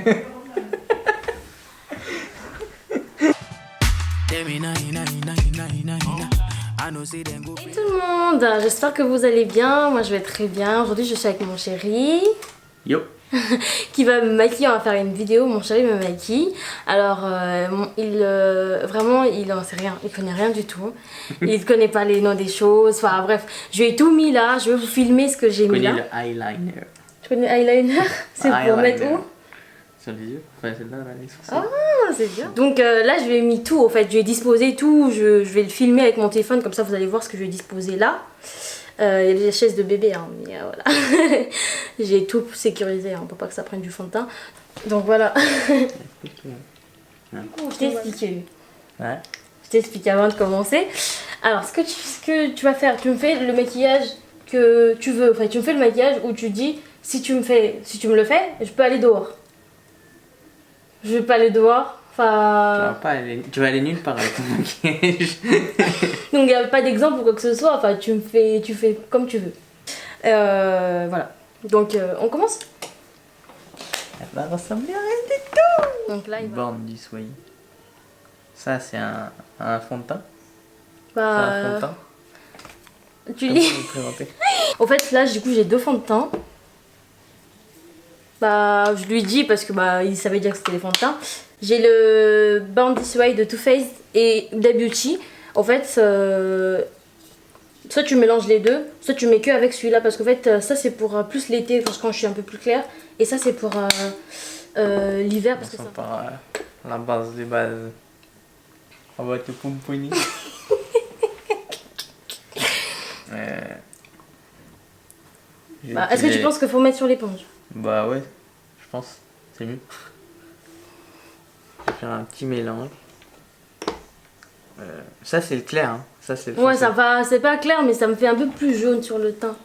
Salut tout le monde, j'espère que vous allez bien. Moi je vais très bien. Aujourd'hui je suis avec mon chéri. Yo. Qui va me maquiller. On va faire une vidéo. Mon chéri me maquille. Alors vraiment il en sait rien. Il connaît rien du tout. Il connaît pas les noms des choses. Enfin bref, je lui ai tout mis là. Je vais vous filmer ce que j'ai mis là. Je connais le eyeliner. Tu connais eyeliner? C'est pour mettre où? Sur les yeux. Enfin celle-là, les sourcils. Ah, c'est bien. Donc là, je lui ai mis tout, en fait. Je lui ai disposé tout. Je vais le filmer avec mon téléphone, comme ça, vous allez voir ce que je lui ai disposé là. Il y a des chaises de bébé, hein, mais voilà. J'ai tout sécurisé, hein, pour pas que ça prenne du fond de teint. Donc voilà. Je t'ai expliqué. Ouais. Je t'ai expliqué avant de commencer. Alors, ce que tu vas faire, tu me fais le maquillage que tu veux. Enfin, tu me fais le maquillage où tu dis, si tu me le fais, je peux aller dehors. Je vais pas aller dehors. Enfin... Tu vas aller nulle part avec ton maquillage. Donc il n'y a pas d'exemple ou quoi que ce soit. Enfin, tu fais comme tu veux. Voilà. Donc on commence. Elle va ressembler à rien du tout. Donc là, il va... Born This Way. Ça, c'est un fond de teint. Bah, C'est un fond de teint. tu Comment lis. vous le présentez? En fait, là, du coup, j'ai deux fonds de teint. Bah, je lui dis parce que bah, il savait dire que c'était les fonds de teint. J'ai le Born This Way de Too Faced et Huda Beauty. En fait, soit tu mélanges les deux, soit tu mets que avec celui-là parce qu'en fait, ça c'est pour plus l'été quand je suis un peu plus claire, et ça c'est pour l'hiver parce que ça. Par la base des bases. On va te pomponner. Bah, est-ce que tu penses qu'il faut mettre sur l'éponge? Bah ouais, je pense. C'est mieux. Je vais faire un petit mélange. Ça c'est le clair, hein. Ça c'est le Ouais, foncé. ça va, c'est pas clair, mais ça me fait un peu plus jaune sur le teint.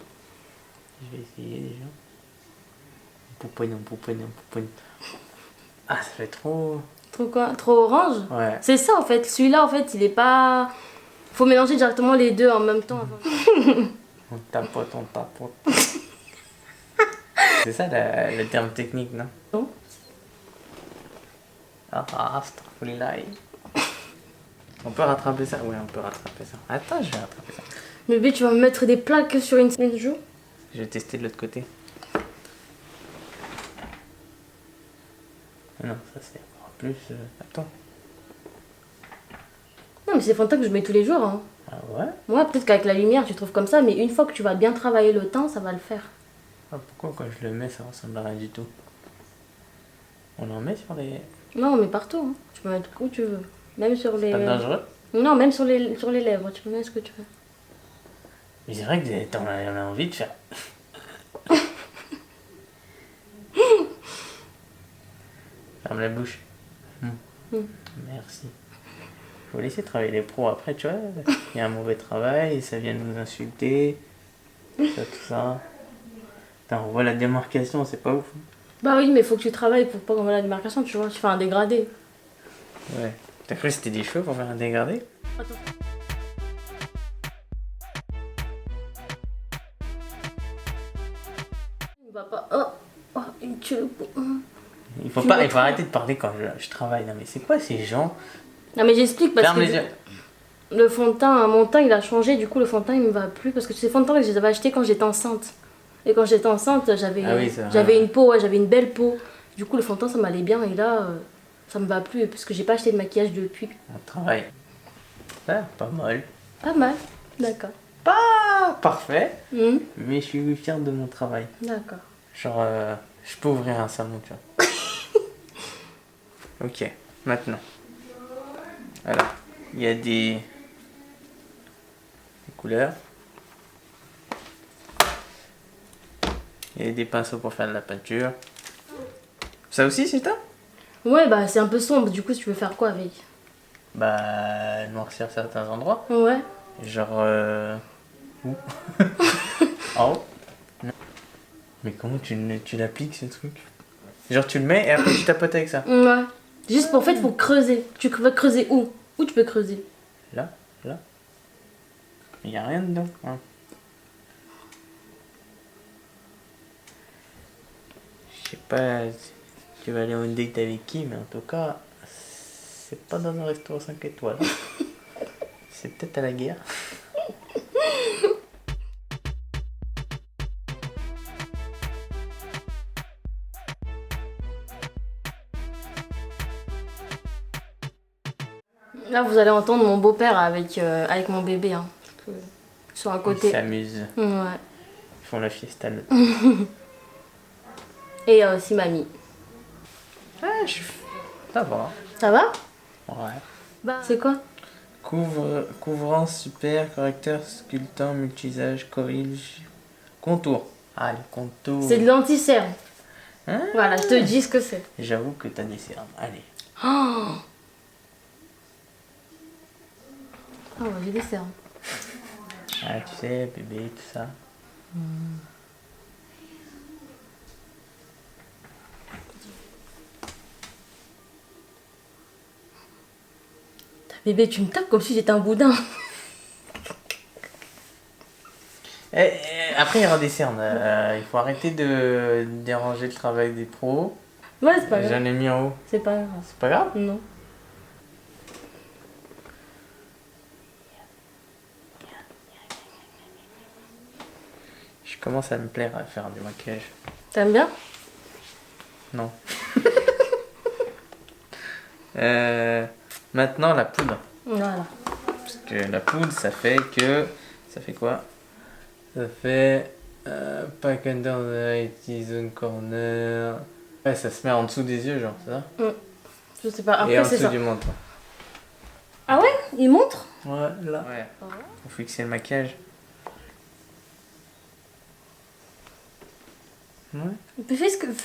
Je vais essayer déjà. On pouponne. Ah, ça fait trop... Trop quoi? Trop orange? Ouais. C'est ça en fait, celui-là en fait, il est pas... Faut mélanger directement les deux en même temps. On tapote. C'est ça le terme technique, non? Non. Ah, astaghfirullah. On peut rattraper ça? Ouais, on peut rattraper ça. Attends, je vais rattraper ça. Mais bébé, tu vas me mettre des plaques sur une joue? Je vais tester de l'autre côté. Ah non, ça c'est encore plus... Attends. Non, mais c'est fond de teint que je mets tous les jours. Hein. Ah ouais? Ouais, peut-être qu'avec la lumière, tu trouves comme ça, mais une fois que tu vas bien travailler le teint, ça va le faire. Ah, pourquoi quand je le mets, ça ressemble à rien du tout? On en met sur les... Non, mais partout. Hein. Tu peux mettre où tu veux. Même sur les... Pas dangereux? Non, même sur les lèvres. Tu peux mettre ce que tu veux. Mais c'est vrai que t'en as envie de faire... Ferme la bouche. Merci. Faut laisser travailler les pros après, tu vois. Il y a un mauvais travail, ça vient de nous insulter. Ça, tout ça. Putain, on voit la démarcation, c'est pas ouf. Bah oui, mais faut que tu travailles pour pas qu'on voit la démarcation, tu vois. Tu fais un dégradé. Ouais. T'as cru que c'était des cheveux pour faire un dégradé? Attends. Il va pas... Oh, il tue le coup. Il faut arrêter de parler quand je travaille. Non mais c'est quoi ces gens? Non mais j'explique parce Ferme que... les yeux. Le fond de teint, mon teint il a changé, du coup le fond de teint il me va plus parce que ces fonds de teint que je les avais achetés quand j'étais enceinte. Et quand j'étais enceinte, j'avais une peau, ouais, j'avais une belle peau. Du coup le fond de teint ça m'allait bien et là ça me va plus parce que j'ai pas acheté de maquillage depuis. On travaille. Ah, pas mal. Pas mal, d'accord. Pas parfait, mais je suis fier de mon travail. D'accord. Genre, je peux ouvrir un salon, tu vois. Ok, maintenant. Alors, il y a des couleurs. Il y a des pinceaux pour faire de la peinture. Ça aussi, c'est ça? Ouais, bah c'est un peu sombre, du coup tu veux faire quoi avec? Bah, noircir certains endroits. Ouais. Genre, où? En haut? Non. Mais comment tu l'appliques ce truc? Genre tu le mets et après tu tapotes avec ça? Ouais. Juste pour, en fait, faut creuser. Tu vas creuser où? Où tu peux creuser? Là? Il n'y a rien dedans. Hein. Je sais pas. tu vas aller en date avec qui, mais en tout cas, c'est pas dans un restaurant 5 étoiles. C'est peut-être à la guerre. Là, vous allez entendre mon beau-père avec mon bébé. Hein, parce que ils sont à Ils côté. s'amusent. Ouais. Ils font la fiesta. Et il y a aussi mamie. Ah, ça va. Ça va? Ouais. Bah, c'est quoi? Couvrant, super, correcteur, sculptant, multisage, corrige, contour. Ah, le contour. C'est de l'anti-cerne. Hein? Voilà, je te dis ce que c'est. J'avoue que t'as des cernes. Allez. Oh, oh j'ai des cernes. Ah, tu sais, bébé, tout ça. Bébé, tu me tapes comme si j'étais un boudin. Après, il y aura des cernes. Il faut arrêter de déranger le travail des pros. Ouais, c'est pas grave. J'en ai mis en haut. C'est pas grave. C'est pas grave? Non. Je commence à me plaire à faire du maquillage. T'aimes bien? Non. Maintenant, la poudre. Voilà. Parce que la poudre, ça fait que... Ça fait quoi? Ça fait... pack under the zone corner... Ouais, ça se met en dessous des yeux, genre, c'est ça? Je sais pas. Et Après, en c'est dessous ça. du menton. Ah ouais? Il montre? Ouais, là. Ouais. Pour fixer le maquillage. Ouais.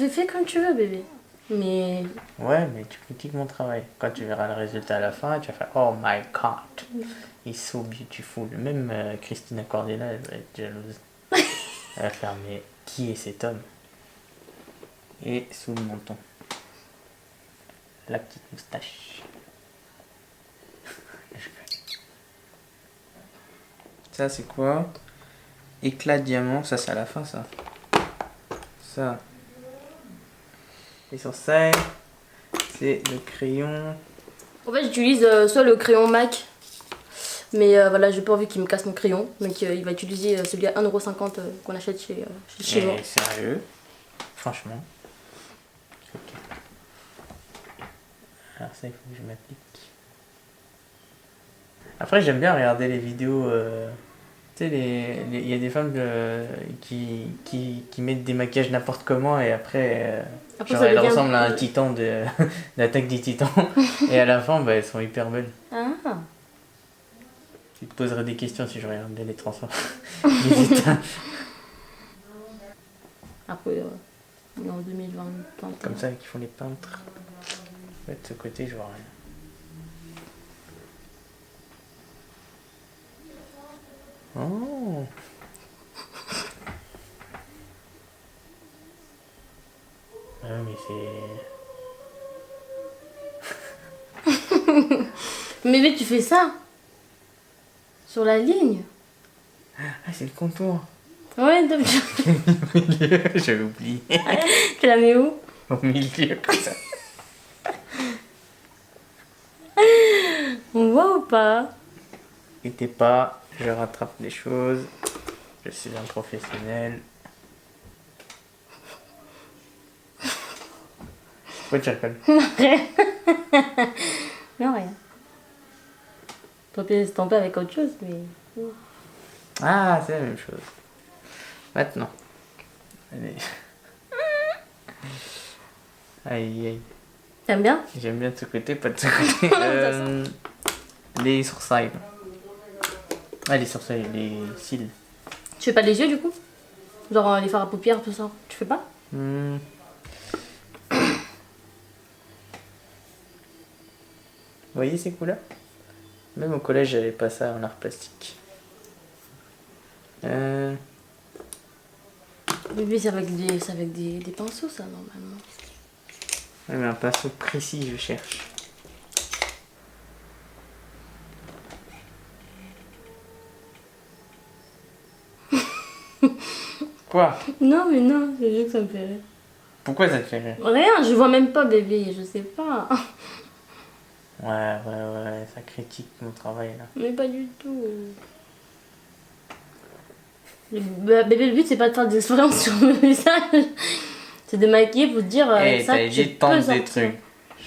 Fais comme tu veux, bébé. Mais. Ouais, mais tu critiques mon travail. Quand tu verras le résultat à la fin, tu vas faire Oh my god, he's so beautiful. Même Christina Cordella, elle va être jalouse. Elle va faire mais qui est cet homme? Et sous le menton, la petite moustache. Ça c'est quoi? Éclat de diamant, ça c'est à la fin ça. Ça. Et sur ça, c'est le crayon. En fait, j'utilise soit le crayon MAC. Mais voilà, j'ai pas envie qu'il me casse mon crayon. Donc il va utiliser celui à 1,50 € qu'on achète chez moi. Sérieux? Franchement. Ok. Alors ça, il faut que je m'applique. Après, j'aime bien regarder les vidéos. Tu sais, il y a des femmes qui mettent des maquillages n'importe comment et après, Après, genre, ça elles devient- ressemblent à un titan de l'attaque des titans. Et à la fin, bah, elles sont hyper belles. Ah. Tu te poserais des questions si je regardais les transformes. Les états. Après, on est en 2020. Comme ça qu'ils font les peintres. Ouais, de ce côté, je vois rien. Oh. Ah mais c'est... Mais bébé, tu fais ça sur la ligne. Ah, c'est le contour. Ouais, donc Au milieu, j'avais oublié. tu la mets où? Au milieu, comme ça. On voit ou pas? N'inquiétez pas, je rattrape les choses. Je suis un professionnel. Pourquoi tu rigoles? Non, rien. Tant pis estomper avec autre chose, mais. Ah, c'est la même chose. Maintenant. Allez. Aïe, aïe. T'aimes bien? J'aime bien de ce côté, pas de ce côté. Les sourcils. Ah, les sourcils, les cils. Tu fais pas les yeux du coup? Genre les fards à paupières, tout ça. Tu fais pas? Hmm. Vous voyez ces couleurs? Même au collège, j'avais pas ça en art plastique. Bébé, c'est avec des pinceaux, ça, normalement. Ouais, mais un pinceau précis, je cherche. Quoi? Non, mais non, c'est juste que ça me fait rire. Pourquoi ça te fait rire? Rien, je vois même pas bébé, je sais pas. Ouais, ça critique mon travail là. Mais pas du tout. Bébé, le but c'est pas de faire des expériences sur le visage. C'est de maquiller pour te dire Hey, ça t'as tu dit peux tente des sortir. trucs.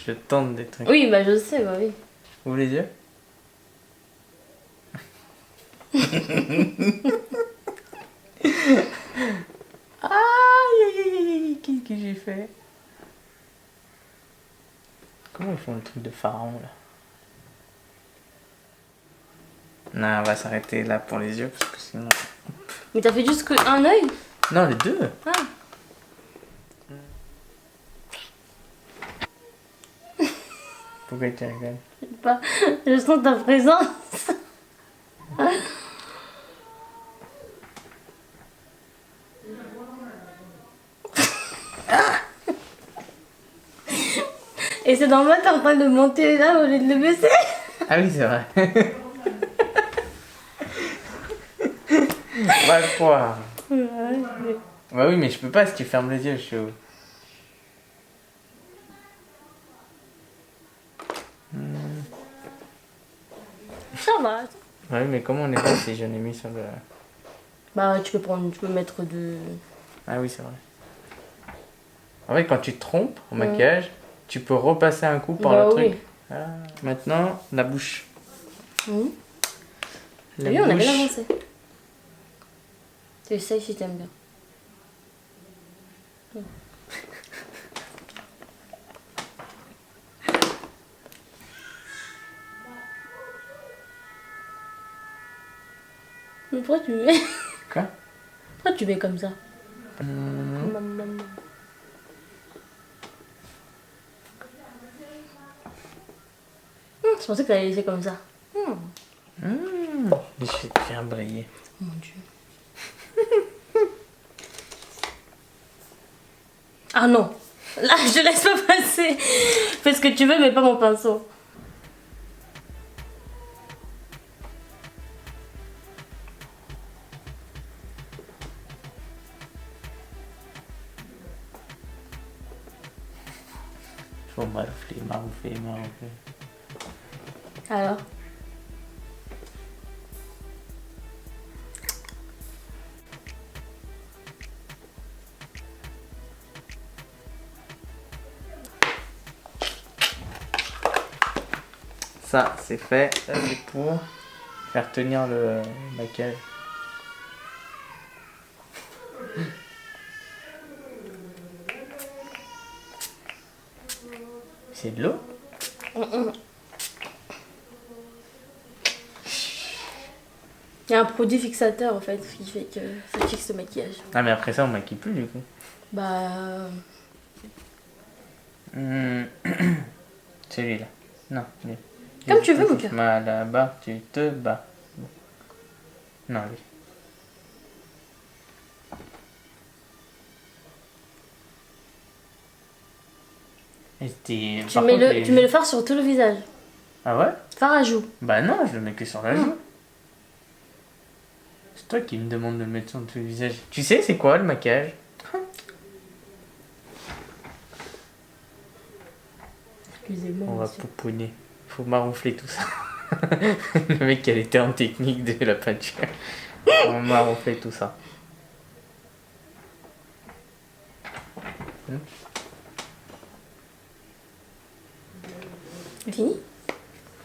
Je tente des trucs. Oui, bah je sais, bah oui. Ouvre les yeux. Aïe, qu'est-ce que j'ai fait? Comment ils font le truc de pharaon là? Non, on va s'arrêter là pour les yeux parce que sinon. Mais t'as fait juste un œil? Non, les deux. Ah. Pourquoi tu rigoles? Je sais pas, je sens ta présence. Et c'est normal, t'es en train de monter là au lieu de le baisser. Ah oui, c'est vrai. Va le croire. Bah oui, mais je peux pas si tu fermes les yeux, je suis où? Ça va. Ouais, mais comment on est fait si je l'ai mis sur le... Bah tu peux mettre de... Ah oui, c'est vrai. En fait, quand tu te trompes au maquillage, tu peux repasser un coup par Bah le truc. oui. Ah. Maintenant, la bouche. Mmh. La Oui, on avait bouche. avancé. Tu sais si t'aimes bien. Mais pourquoi tu mets... Quoi? Pourquoi tu mets comme ça? Je pensais que t'allais laisser comme ça. Je vais te faire briller. Mon Dieu. Ah non. Là, je laisse pas passer. Fais ce que tu veux, mais pas mon pinceau. Faut maroufler. Alors? Ça, c'est fait. Ça, c'est pour faire tenir le maquillage. C'est de l'eau? Il y a un produit fixateur en fait qui fait que ça fixe le maquillage. Ah, mais après ça, on maquille plus du coup. Bah. Celui-là. Non, lui. Comme tu veux, mon cœur. Là-bas, tu te bats. Non, lui. Tu mets le fard sur tout le visage. Ah ouais? Fard à joues. Bah non, je le mets que sur la joue. C'est toi qui me demande de le mettre sur tout le visage. Tu sais, c'est quoi le maquillage? Excusez-moi. On va monsieur. pouponner. Faut maroufler tout ça. Le mec qui a les termes techniques de la peinture. On va maroufler tout ça. C'est fini?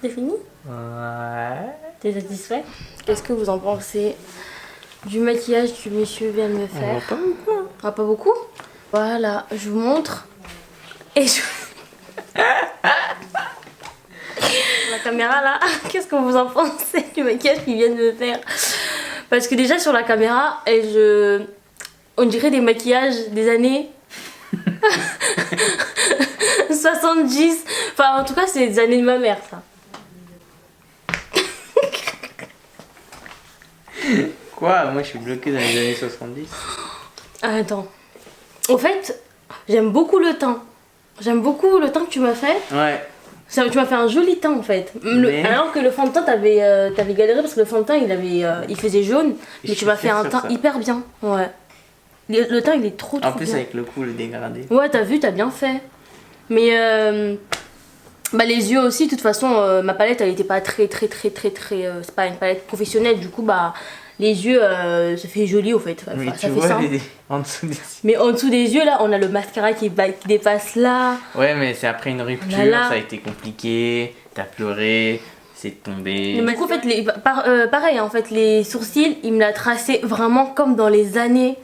C'est fini? Ouais. T'es satisfait? Qu'est-ce que vous en pensez du maquillage que monsieur vient de me On faire? voit pas beaucoup. Ah, pas beaucoup? Voilà, je vous montre. Et je... La caméra là, qu'est-ce que vous en pensez du maquillage qu'il vient de me faire? Parce que déjà sur la caméra, on dirait des maquillages des années 70. Enfin, en tout cas, c'est des années de ma mère, ça. Quoi? Moi je suis bloqué dans les années 70. Ah, attends. En fait, j'aime beaucoup le teint. J'aime beaucoup le teint que tu m'as fait. Ouais. Tu m'as fait un joli teint en fait. Mais- Alors que le fond de teint, t'avais galéré parce que le fond de teint il faisait jaune. Mais tu m'as fait un teint hyper bien. Ouais. Le teint, il est trop En plus, bien. avec le coup, le dégradé. Ouais, t'as vu, t'as bien fait. Mais bah, les yeux aussi, de toute façon, ma palette, elle était pas très. C'est pas une palette professionnelle, du coup, bah, les yeux, ça fait joli, au fait. Enfin, Mais ça tu fait vois, simple. en dessous des... Mais en dessous des yeux, là, on a le mascara qui dépasse là. Ouais, mais c'est après une rupture, Voilà. ça a été compliqué, t'as pleuré, c'est tombé. Du coup, en fait, pareil, hein, en fait, les sourcils, il me l'a tracé vraiment comme dans les années.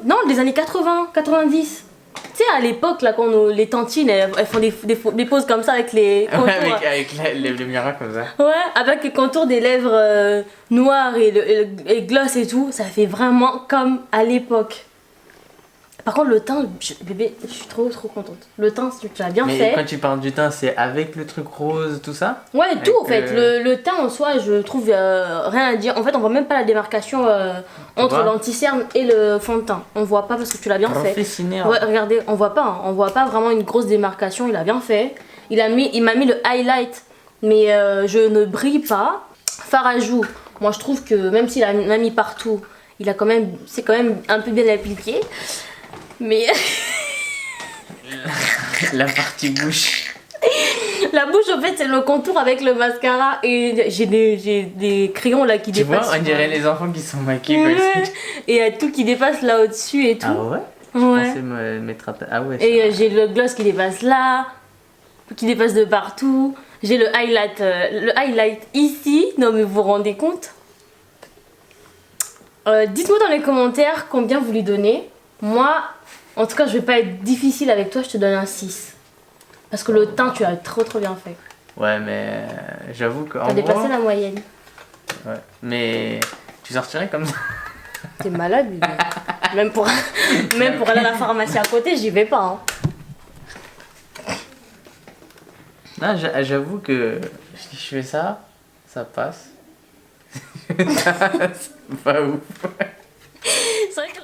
Non, les années 80, 90. Tu sais, à l'époque, là, quand les tantines, elles font des poses comme ça avec les contours. Ouais, avec le miroir comme ça. Ouais, avec le contour des lèvres noires et le gloss et tout, ça fait vraiment comme à l'époque. Par contre, le teint, bébé, je suis trop contente. Le teint, tu l'as bien Mais fait. quand tu parles du teint, c'est avec le truc rose, tout ça? Ouais, tout en Avec, fait. Le teint en soi, je trouve rien à dire. En fait, on voit même pas la démarcation entre vois l'anti-cerne et le fond de teint. On voit pas parce que tu l'as bien fait. Professionnel. Ouais, regardez, on voit pas. Hein. On voit pas vraiment une grosse démarcation. Il a bien fait. Il m'a mis le highlight, mais je ne brille pas. Fard à joues. Moi, je trouve que même s'il a mis partout, c'est quand même un peu bien appliqué. Mais La partie bouche. la bouche, en fait, c'est le contour avec le mascara et j'ai des crayons là qui Tu vois, dépassent. on dirait les enfants qui sont maquillés quand ils sont... Et il y a tout qui dépasse là au-dessus et tout. Ah ouais? Je Ouais. pensais me mettre à... Ah ouais, Et j'ai le gloss qui dépasse là, qui dépasse de partout. J'ai le highlight ici. Non mais vous vous rendez compte? Dites-moi dans les commentaires combien vous lui donnez. Moi, en tout cas, je vais pas être difficile avec toi, je te donne un 6. Parce que le teint, tu as trop bien fait. Ouais, mais j'avoue qu'en T'as dépassé gros... la moyenne. Ouais. Mais tu sortirais comme ça? T'es malade, bébé. Même pour aller à la pharmacie à côté, j'y vais pas. Hein. Non, j'avoue que si je fais ça, ça passe. C'est pas ouf. C'est vrai que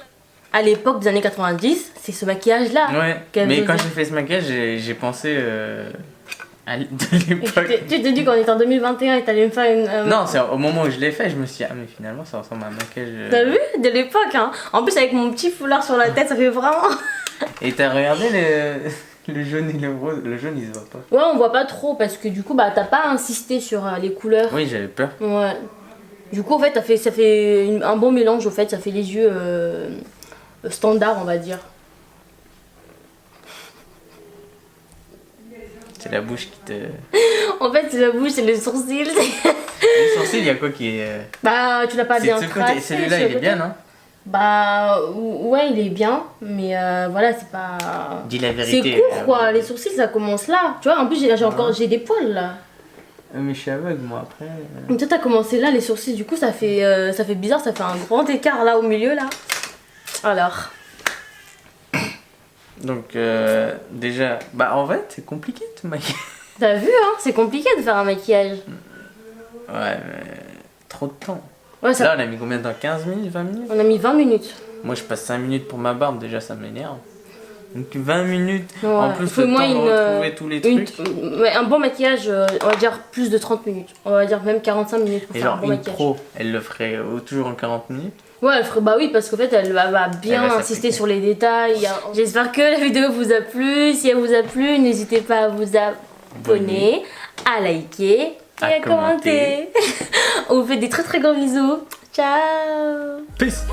à l'époque des années 90, c'est ce maquillage-là. Ouais, qu'elle mais faisait. quand j'ai fait ce maquillage, j'ai pensé de Et l'époque. tu t'es dit qu'on était en 2021 et t'allais me faire une. Non, c'est au moment où je l'ai fait, je me suis dit, ah mais finalement ça ressemble à un maquillage. T'as vu? De l'époque, hein. En plus, avec mon petit foulard sur la tête, ça fait vraiment. Et t'as regardé le jaune et le rose? Le jaune il se voit pas. Ouais, on voit pas trop parce que du coup, bah, t'as pas insisté sur les couleurs. Oui, j'avais peur. Ouais. Du coup, en fait, ça fait un bon mélange, au fait. Ça fait les yeux standards, on va dire. C'est la bouche qui te. En fait, c'est la bouche, c'est les sourcils. Le sourcil, il y a quoi qui est. Bah, tu l'as pas C'est bien de ce côté. tracé. Celui-là, sur il le est bien, côté. non? Bah, ouais, il est bien, mais voilà, c'est pas. Dis la C'est vérité. court quoi, les sourcils ça commence là. Tu vois, en plus j'ai des poils là. Mais je suis aveugle, moi, après. Donc toi t'as commencé là, les sourcils, du coup ça fait bizarre, ça fait un grand écart là au milieu là. Alors. Donc, déjà. Bah, en fait, c'est compliqué de maquiller. T'as vu, hein, c'est compliqué de faire un maquillage. Ouais, mais. Trop de temps. Ouais, ça... Là, on a mis combien de temps? 15 minutes, 20 minutes? On a mis 20 minutes. Moi, je passe 5 minutes pour ma barbe, déjà, ça m'énerve. Donc, 20 minutes. Ouais. En plus, Il faut le au temps moins de retrouver tous les trucs. Ouais, un bon maquillage, on va dire plus de 30 minutes. On va dire même 45 minutes pour Et faire genre, un bon une maquillage. pro, elle le ferait toujours en 40 minutes. Ouais, elle ferait, bah oui, parce qu'en fait, elle va bien Elle va insister s'appliquer. sur les détails. J'espère que la vidéo vous a plu. Si elle vous a plu, n'hésitez pas à vous abonner, à liker et À à commenter. On vous fait des très gros bisous. Ciao. Peace!